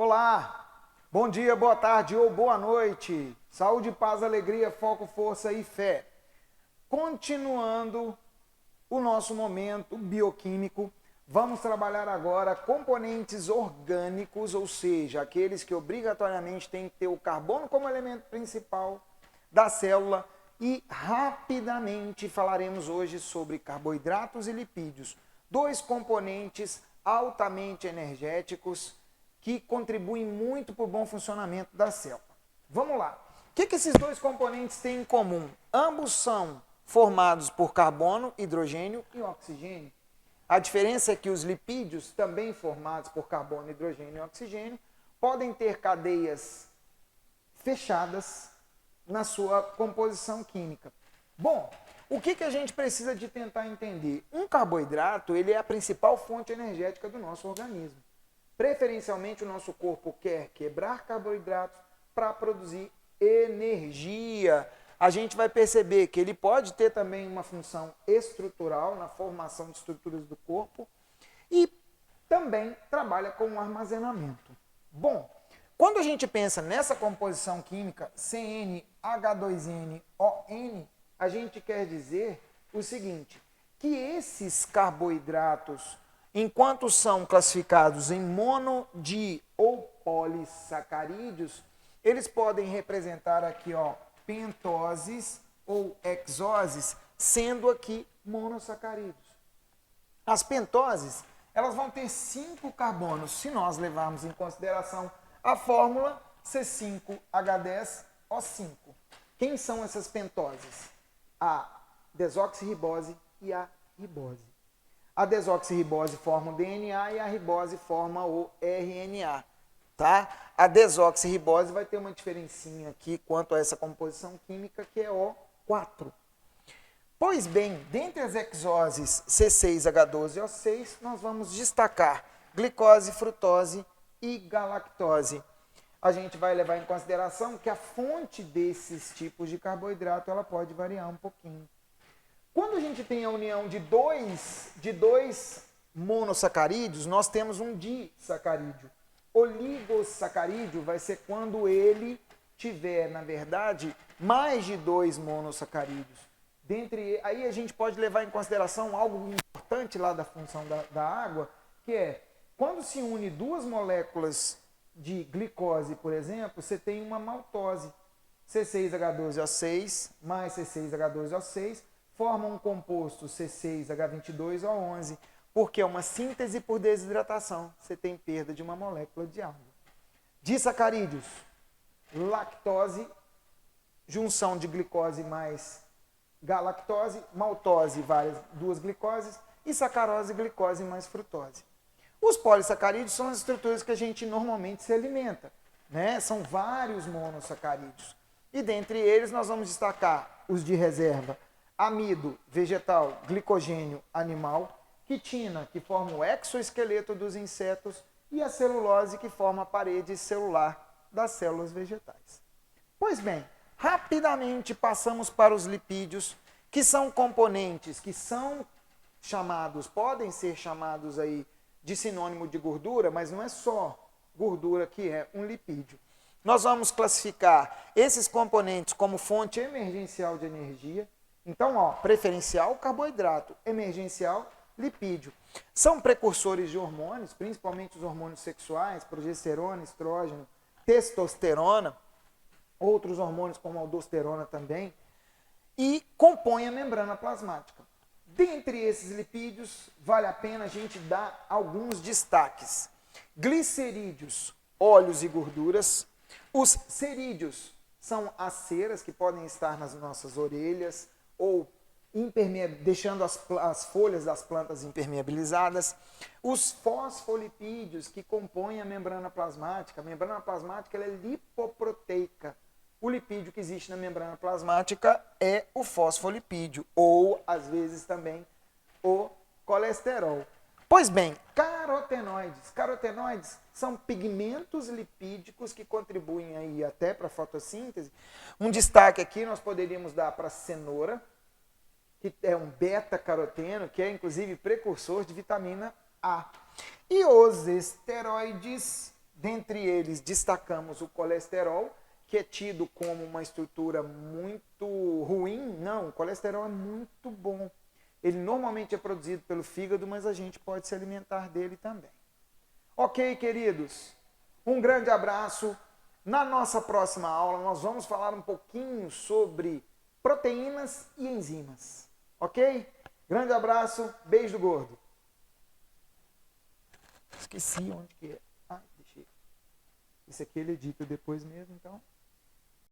Olá, bom dia, boa tarde ou boa noite. Saúde, paz, alegria, foco, força e fé. Continuando o nosso momento bioquímico, vamos trabalhar agora componentes orgânicos, ou seja, aqueles que obrigatoriamente têm que ter o carbono como elemento principal da célula. E rapidamente falaremos hoje sobre carboidratos e lipídios, dois componentes altamente energéticos que contribuem muito para o bom funcionamento da célula. Vamos lá. O que esses dois componentes têm em comum? Ambos são formados por carbono, hidrogênio e oxigênio. A diferença é que os lipídios, também formados por carbono, hidrogênio e oxigênio, podem ter cadeias fechadas na sua composição química. Bom, o que a gente precisa de tentar entender? Um carboidrato, ele é a principal fonte energética do nosso organismo. Preferencialmente, o nosso corpo quer quebrar carboidratos para produzir energia. A gente vai perceber que ele pode ter também uma função estrutural na formação de estruturas do corpo e também trabalha com o armazenamento. Bom, quando a gente pensa nessa composição química CnH2nOn, a gente quer dizer o seguinte, que esses carboidratos, enquanto são classificados em mono, di ou polissacarídeos, eles podem representar aqui, pentoses ou hexoses, sendo aqui monossacarídeos. As pentoses, elas vão ter 5 carbonos, se nós levarmos em consideração a fórmula C5H10O5. Quem são essas pentoses? A desoxirribose e a ribose. A desoxirribose forma o DNA e a ribose forma o RNA. Tá? A desoxirribose vai ter uma diferencinha aqui quanto a essa composição química, que é O4. Pois bem, dentre as hexoses C6H12O6, nós vamos destacar glicose, frutose e galactose. A gente vai levar em consideração que a fonte desses tipos de carboidrato ela pode variar um pouquinho. Quando a gente tem a união de dois monossacarídeos, nós temos um disacarídeo. Oligosacarídeo vai ser quando ele tiver, na verdade, mais de 2 monossacarídeos. Aí a gente pode levar em consideração algo importante lá da função da água, que é, quando se une 2 moléculas de glicose, por exemplo, você tem uma maltose. C6H12O6 mais C6H12O6 formam um composto C6H22O11, porque é uma síntese por desidratação. Você tem perda de uma molécula de água. Disacarídeos, lactose, junção de glicose mais galactose, maltose, 2 glicoses, e sacarose, glicose mais frutose. Os polissacarídeos são as estruturas que a gente normalmente se alimenta, né? São vários monossacarídeos. E dentre eles nós vamos destacar os de reserva: amido, vegetal, glicogênio, animal, quitina, que forma o exoesqueleto dos insetos, e a celulose, que forma a parede celular das células vegetais. Pois bem, rapidamente passamos para os lipídios, que são componentes que podem ser chamados aí de sinônimo de gordura, mas não é só gordura que é um lipídio. Nós vamos classificar esses componentes como fonte emergencial de energia. Então, preferencial, carboidrato, emergencial, lipídio. São precursores de hormônios, principalmente os hormônios sexuais, progesterona, estrógeno, testosterona, outros hormônios como a aldosterona também, e compõem a membrana plasmática. Dentre esses lipídios, vale a pena a gente dar alguns destaques. Glicerídeos, óleos e gorduras. Os cerídeos são as ceras que podem estar nas nossas orelhas ou deixando as folhas das plantas impermeabilizadas. Os fosfolipídios, que compõem a membrana plasmática. A membrana plasmática ela é lipoproteica. O lipídio que existe na membrana plasmática é o fosfolipídio, ou, às vezes, também o colesterol. Pois bem, carotenoides. Carotenoides são pigmentos lipídicos que contribuem aí até para a fotossíntese. Um destaque aqui nós poderíamos dar para a cenoura, que é um beta-caroteno, que é, inclusive, precursor de vitamina A. E os esteroides Dentre eles, destacamos o colesterol, que é tido como uma estrutura muito ruim. Não, o colesterol é muito bom. Ele normalmente é produzido pelo fígado, mas a gente pode se alimentar dele também. Ok, queridos? Um grande abraço. Na nossa próxima aula, nós vamos falar um pouquinho sobre proteínas e enzimas. Ok? Grande abraço, beijo do gordo. Esqueci onde que é. Ah, deixei. Isso aqui ele edita depois mesmo, então.